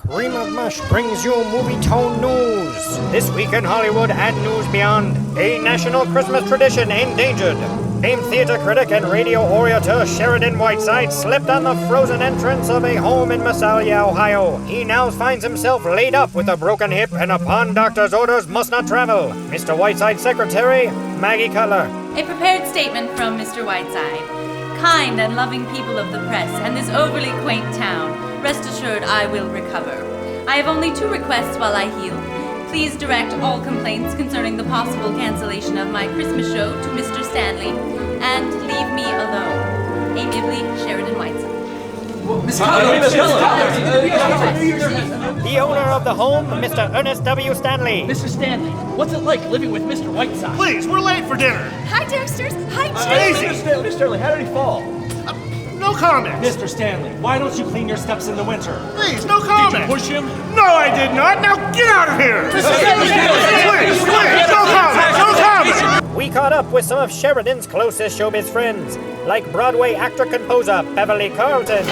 Ream of Mush brings you Movie Tone News. This week in Hollywood and news beyond, a national Christmas tradition endangered. Famed theater critic and radio orator Sheridan Whiteside slipped on the frozen entrance of a home in Massalia, Ohio. He now finds himself laid up with a broken hip and upon doctor's orders must not travel. Mr. Whiteside's secretary, Maggie Cutler. A prepared statement from Mr. Whiteside. Kind and loving people of the press and this overly quaint town, rest assured I will recover. I have only 2 requests while I heal. Please direct all complaints concerning the possible cancellation of my Christmas show to Mr. Stanley, and leave me alone. Amiably, Sheridan Whiteside. The owner of the home, Mr. Ernest W. Stanley. Mr. Stanley, what's it like living with Mr. Whiteside? Please, we're late for dinner. Hi, Dexters. Hi, Easy. Mr. Stanley, how did he fall? No comment. Mr. Stanley, why don't you clean your steps in the winter? Please, no comment. Did you push him? No, I did not. Now get out of here. Please, no comment. No comment. We caught up with some of Sheridan's closest showbiz friends, like Broadway actor-composer Beverly Carlton.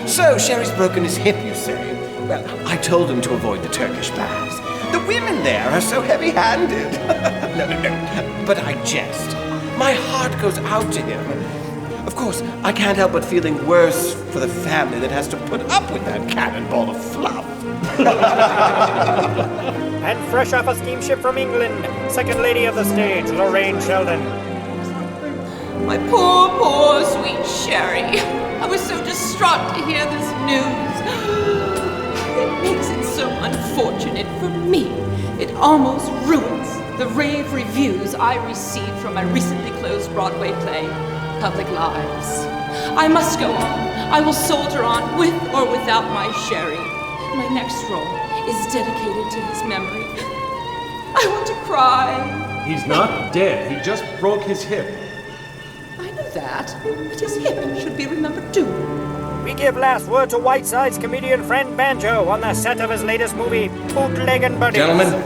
So, Sherry's broken his hip, you say? Well, I told him to avoid the Turkish baths. The women there are so heavy-handed. No. But I jest. My heart goes out to him. Of course, I can't help but feeling worse for the family that has to put up with that cannonball of fluff. And fresh off a steamship from England, Second Lady of the Stage, Lorraine Sheldon. My poor, sweet Sherry. I was so distraught to hear this news. It makes it so unfortunate for me. It almost ruins the rave reviews I received from my recently closed Broadway play, Public Lives. I must go on. I will soldier on with or without my Sherry. My next role is dedicated to his memory. I want to cry. He's not dead. He just broke his hip. I know that, but his hip should be remembered too. We give last word to Whiteside's comedian friend Banjo on the set of his latest movie, Bootleggin' Buddies. Gentlemen,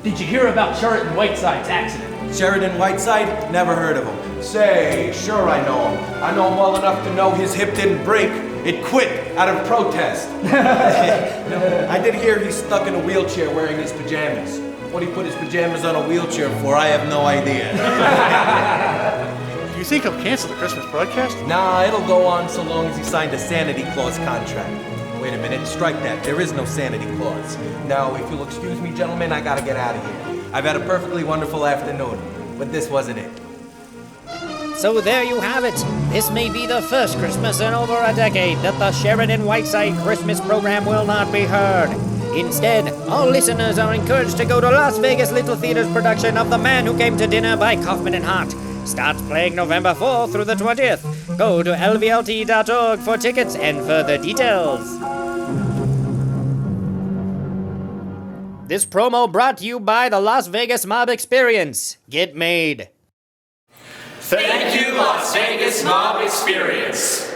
Did you hear about Sheridan Whiteside's accident? Sheridan Whiteside? Never heard of him. Say, sure I know him. I know him well enough to know his hip didn't break. It quit out of protest. I did hear he's stuck in a wheelchair wearing his pajamas. What he put his pajamas on a wheelchair for, I have no idea. Do you think he'll cancel the Christmas broadcast? Nah, it'll go on so long as he signed a sanity clause contract. Wait a minute, strike that. There is no sanity clause. Now, if you'll excuse me, gentlemen, I gotta get out of here. I've had a perfectly wonderful afternoon, but this wasn't it. So there you have it. This may be the first Christmas in over a decade that the Sheridan Whiteside Christmas program will not be heard. Instead, all listeners are encouraged to go to Las Vegas Little Theater's production of The Man Who Came to Dinner by Kaufman and Hart. Starts playing November 4th through the 20th. Go to lvlt.org for tickets and further details. This promo brought to you by the Las Vegas Mob Experience. Get made. Thank you, Las Vegas Mob Experience.